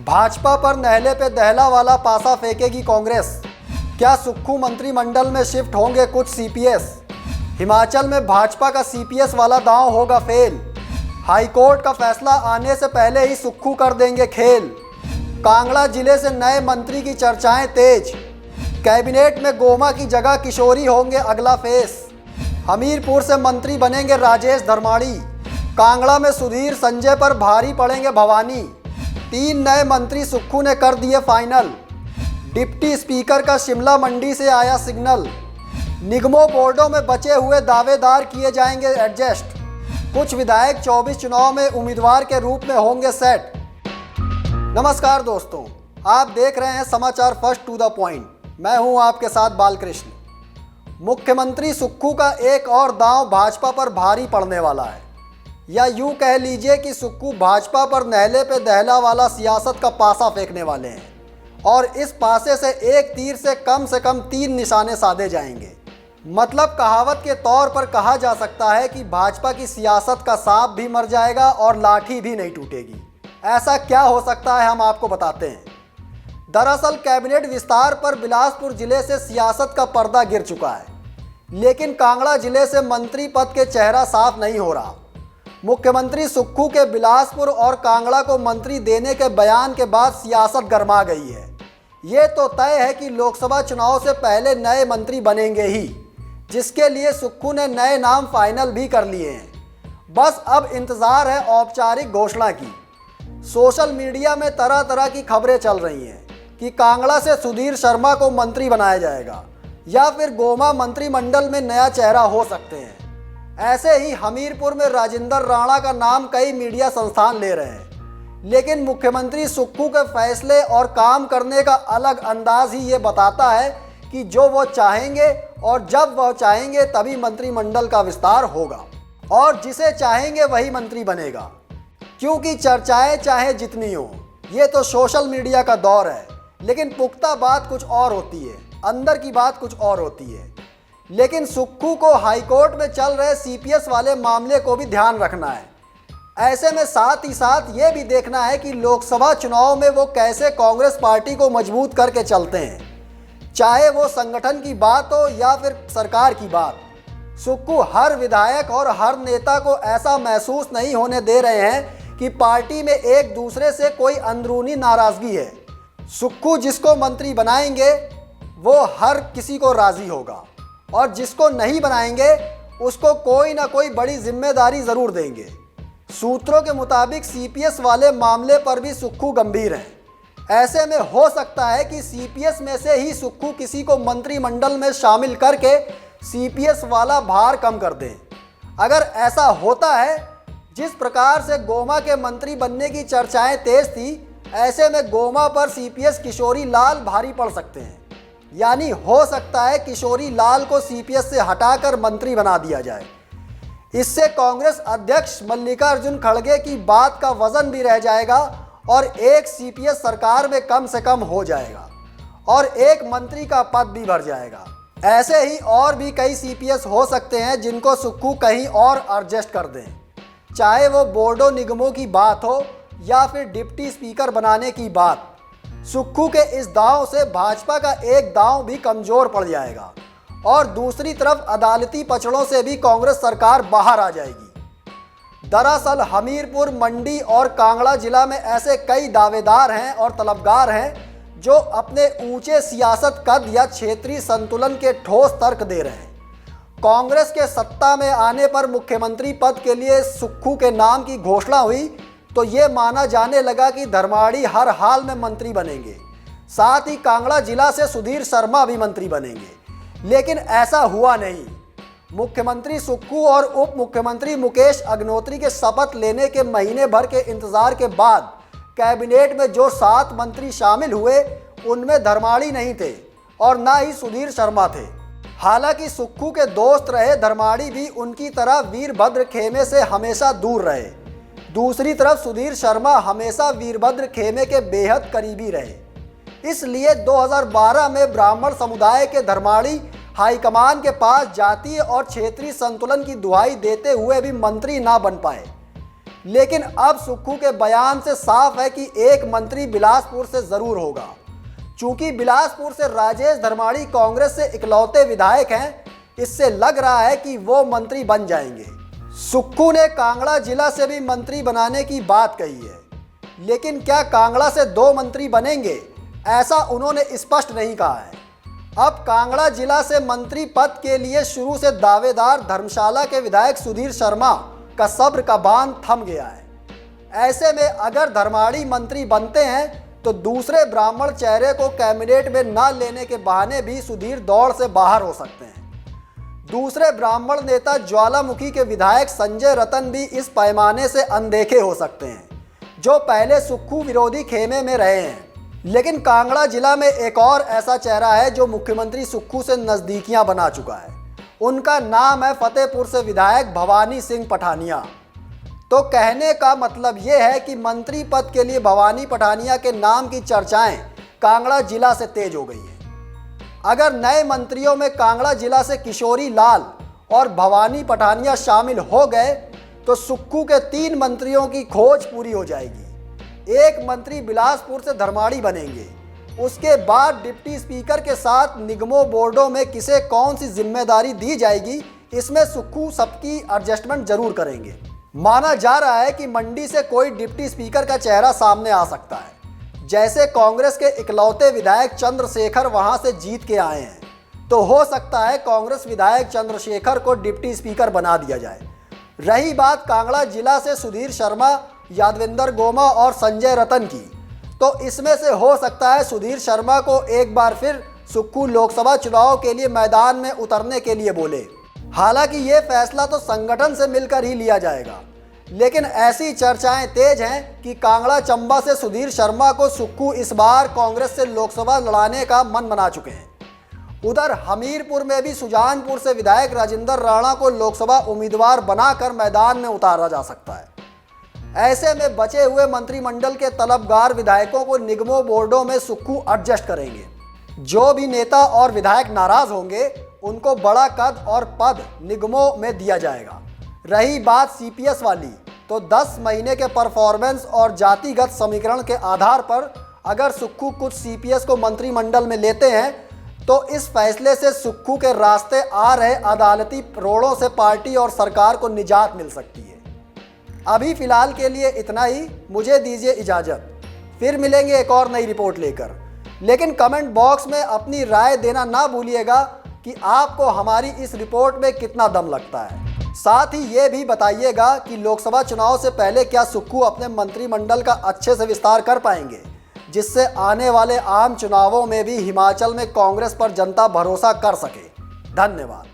भाजपा पर नहले पे दहला वाला पासा फेंकेगी कांग्रेस। क्या सुक्खू मंत्रिमंडल में शिफ्ट होंगे कुछ सीपीएस। हिमाचल में भाजपा का सीपीएस वाला दांव होगा फेल। हाईकोर्ट का फैसला आने से पहले ही सुक्खू कर देंगे खेल। कांगड़ा जिले से नए मंत्री की चर्चाएं तेज। कैबिनेट में गोमा की जगह किशोरी होंगे अगला फेस। हमीरपुर से मंत्री बनेंगे राजेश धर्माड़ी। कांगड़ा में सुधीर संजय पर भारी पड़ेंगे भवानी। 3 नए मंत्री सुक्खू ने कर दिए फाइनल। डिप्टी स्पीकर का शिमला मंडी से आया सिग्नल। निगमों बोर्डों में बचे हुए दावेदार किए जाएंगे एडजस्ट। कुछ विधायक 24 चुनाव में उम्मीदवार के रूप में होंगे सेट। नमस्कार दोस्तों, आप देख रहे हैं समाचार फर्स्ट टू द पॉइंट। मैं हूं आपके साथ बालकृष्ण। मुख्यमंत्री सुक्खू का एक और दांव भाजपा पर भारी पड़ने वाला है, या यूं कह लीजिए कि सुक्खू भाजपा पर नहले पे दहला वाला सियासत का पासा फेंकने वाले हैं और इस पासे से एक तीर से कम 3 निशाने साधे जाएंगे। मतलब कहावत के तौर पर कहा जा सकता है कि भाजपा की सियासत का सांप भी मर जाएगा और लाठी भी नहीं टूटेगी। ऐसा क्या हो सकता है, हम आपको बताते हैं। दरअसल कैबिनेट विस्तार पर बिलासपुर जिले से सियासत का पर्दा गिर चुका है, लेकिन कांगड़ा जिले से मंत्री पद के चेहरा साफ नहीं हो रहा। मुख्यमंत्री सुक्खू के बिलासपुर और कांगड़ा को मंत्री देने के बयान के बाद सियासत गर्मा गई है। ये तो तय है कि लोकसभा चुनाव से पहले नए मंत्री बनेंगे ही, जिसके लिए सुक्खू ने नए नाम फाइनल भी कर लिए हैं। बस अब इंतज़ार है औपचारिक घोषणा की। सोशल मीडिया में तरह तरह की खबरें चल रही हैं कि कांगड़ा से सुधीर शर्मा को मंत्री बनाया जाएगा या फिर गोमा मंत्रिमंडल में नया चेहरा हो सकते हैं। ऐसे ही हमीरपुर में राजेंद्र राणा का नाम कई मीडिया संस्थान ले रहे हैं, लेकिन मुख्यमंत्री सुक्खू के फैसले और काम करने का अलग अंदाज ही ये बताता है कि जो वो चाहेंगे और जब वह चाहेंगे तभी मंत्रिमंडल का विस्तार होगा और जिसे चाहेंगे वही मंत्री बनेगा। क्योंकि चर्चाएं चाहे जितनी हो, ये तो सोशल मीडिया का दौर है, लेकिन पुख्ता बात कुछ और होती है, अंदर की बात कुछ और होती है। लेकिन सुक्खू को हाईकोर्ट में चल रहे सीपीएस वाले मामले को भी ध्यान रखना है। ऐसे में साथ ही साथ ये भी देखना है कि लोकसभा चुनाव में वो कैसे कांग्रेस पार्टी को मजबूत करके चलते हैं, चाहे वो संगठन की बात हो या फिर सरकार की बात। सुक्खू हर विधायक और हर नेता को ऐसा महसूस नहीं होने दे रहे हैं कि पार्टी में एक दूसरे से कोई अंदरूनी नाराजगी है। सुक्खू जिसको मंत्री बनाएंगे वो हर किसी को राजी होगा और जिसको नहीं बनाएंगे उसको कोई ना कोई बड़ी जिम्मेदारी ज़रूर देंगे। सूत्रों के मुताबिक सीपीएस वाले मामले पर भी सुक्खू गंभीर हैं। ऐसे में हो सकता है कि सीपीएस में से ही सुक्खू किसी को मंत्रिमंडल में शामिल करके सीपीएस वाला भार कम कर दें। अगर ऐसा होता है, जिस प्रकार से गोमा के मंत्री बनने की चर्चाएं तेज थी, ऐसे में गोमा पर सीपीएस किशोरी लाल भारी पड़ सकते हैं। यानी हो सकता है किशोरी लाल को सीपीएस से हटाकर मंत्री बना दिया जाए। इससे कांग्रेस अध्यक्ष मल्लिकार्जुन खड़गे की बात का वजन भी रह जाएगा और एक सीपीएस सरकार में कम से कम हो जाएगा और एक मंत्री का पद भी भर जाएगा। ऐसे ही और भी कई सीपीएस हो सकते हैं जिनको सुक्खू कहीं और एडजस्ट कर दें, चाहे वो बोर्डो निगमों की बात हो या फिर डिप्टी स्पीकर बनाने की बात। सुक्खू के इस दांव से भाजपा का एक दांव भी कमजोर पड़ जाएगा और दूसरी तरफ अदालती पचड़ों से भी कांग्रेस सरकार बाहर आ जाएगी। दरअसल हमीरपुर, मंडी और कांगड़ा जिला में ऐसे कई दावेदार हैं और तलबगार हैं जो अपने ऊंचे सियासत कद या क्षेत्रीय संतुलन के ठोस तर्क दे रहे हैं। कांग्रेस के सत्ता में आने पर मुख्यमंत्री पद के लिए सुक्खू के नाम की घोषणा हुई तो ये माना जाने लगा कि धर्माड़ी हर हाल में मंत्री बनेंगे, साथ ही कांगड़ा जिला से सुधीर शर्मा भी मंत्री बनेंगे। लेकिन ऐसा हुआ नहीं। मुख्यमंत्री सुक्खू और उप मुख्यमंत्री मुकेश अग्निहोत्री के शपथ लेने के महीने भर के इंतजार के बाद कैबिनेट में जो 7 मंत्री शामिल हुए, उनमें धर्माड़ी नहीं थे और ना ही सुधीर शर्मा थे। हालांकि सुक्खू के दोस्त रहे धर्माड़ी भी उनकी तरह वीरभद्र खेमे से हमेशा दूर रहे। दूसरी तरफ सुधीर शर्मा हमेशा वीरभद्र खेमे के बेहद करीबी रहे। इसलिए 2012 में ब्राह्मण समुदाय के धर्माड़ी हाईकमान के पास जातीय और क्षेत्रीय संतुलन की दुहाई देते हुए भी मंत्री ना बन पाए। लेकिन अब सुक्खू के बयान से साफ है कि एक मंत्री बिलासपुर से जरूर होगा। चूंकि बिलासपुर से राजेश धर्माड़ी कांग्रेस से इकलौते विधायक हैं, इससे लग रहा है कि वो मंत्री बन जाएंगे। सुक्खू ने कांगड़ा जिला से भी मंत्री बनाने की बात कही है, लेकिन क्या कांगड़ा से 2 मंत्री बनेंगे, ऐसा उन्होंने स्पष्ट नहीं कहा है। अब कांगड़ा जिला से मंत्री पद के लिए शुरू से दावेदार धर्मशाला के विधायक सुधीर शर्मा का सब्र का बांध थम गया है। ऐसे में अगर धर्माड़ी मंत्री बनते हैं तो दूसरे ब्राह्मण चेहरे को कैबिनेट में न लेने के बहाने भी सुधीर दौड़ से बाहर हो सकते हैं। दूसरे ब्राह्मण नेता ज्वालामुखी के विधायक संजय रतन भी इस पैमाने से अनदेखे हो सकते हैं, जो पहले सुक्खू विरोधी खेमे में रहे हैं। लेकिन कांगड़ा जिला में एक और ऐसा चेहरा है जो मुख्यमंत्री सुक्खू से नज़दीकियां बना चुका है। उनका नाम है फतेहपुर से विधायक भवानी सिंह पठानिया। तो कहने का मतलब ये है कि मंत्री पद के लिए भवानी पठानिया के नाम की चर्चाएं कांगड़ा जिला से तेज हो गई हैं। अगर नए मंत्रियों में कांगड़ा जिला से किशोरी लाल और भवानी पठानिया शामिल हो गए तो सुक्खू के 3 मंत्रियों की खोज पूरी हो जाएगी। एक मंत्री बिलासपुर से धर्माड़ी बनेंगे। उसके बाद डिप्टी स्पीकर के साथ निगमों बोर्डों में किसे कौन सी जिम्मेदारी दी जाएगी, इसमें सुक्खू सबकी एडजस्टमेंट जरूर करेंगे। माना जा रहा है कि मंडी से कोई डिप्टी स्पीकर का चेहरा सामने आ सकता है। जैसे कांग्रेस के इकलौते विधायक चंद्रशेखर वहां से जीत के आए हैं, तो हो सकता है कांग्रेस विधायक चंद्रशेखर को डिप्टी स्पीकर बना दिया जाए। रही बात कांगड़ा जिला से सुधीर शर्मा, यादविंदर गोमा और संजय रतन की, तो इसमें से हो सकता है सुधीर शर्मा को एक बार फिर सुक्खू लोकसभा चुनाव के लिए मैदान में उतरने के लिए बोले। हालांकि ये फैसला तो संगठन से मिलकर ही लिया जाएगा, लेकिन ऐसी चर्चाएं तेज हैं कि कांगड़ा चंबा से सुधीर शर्मा को सुक्खू इस बार कांग्रेस से लोकसभा लड़ाने का मन बना चुके हैं। उधर हमीरपुर में भी सुजानपुर से विधायक राजेंद्र राणा को लोकसभा उम्मीदवार बनाकर मैदान में उतारा जा सकता है। ऐसे में बचे हुए मंत्रिमंडल के तलबगार विधायकों को निगमों बोर्डों में सुक्खू एडजस्ट करेंगे। जो भी नेता और विधायक नाराज होंगे उनको बड़ा कद और पद निगमों में दिया जाएगा। रही बात सीपीएस वाली, तो 10 महीने के परफॉर्मेंस और जातिगत समीकरण के आधार पर अगर सुक्खू कुछ सीपीएस को मंत्रिमंडल में लेते हैं तो इस फैसले से सुक्खू के रास्ते आ रहे अदालती रोड़ों से पार्टी और सरकार को निजात मिल सकती है। अभी फिलहाल के लिए इतना ही, मुझे दीजिए इजाज़त। फिर मिलेंगे एक और नई रिपोर्ट लेकर। लेकिन कमेंट बॉक्स में अपनी राय देना ना भूलिएगा कि आपको हमारी इस रिपोर्ट में कितना दम लगता है। साथ ही ये भी बताइएगा कि लोकसभा चुनाव से पहले क्या सुक्खू अपने मंत्रिमंडल का अच्छे से विस्तार कर पाएंगे, जिससे आने वाले आम चुनावों में भी हिमाचल में कांग्रेस पर जनता भरोसा कर सके। धन्यवाद।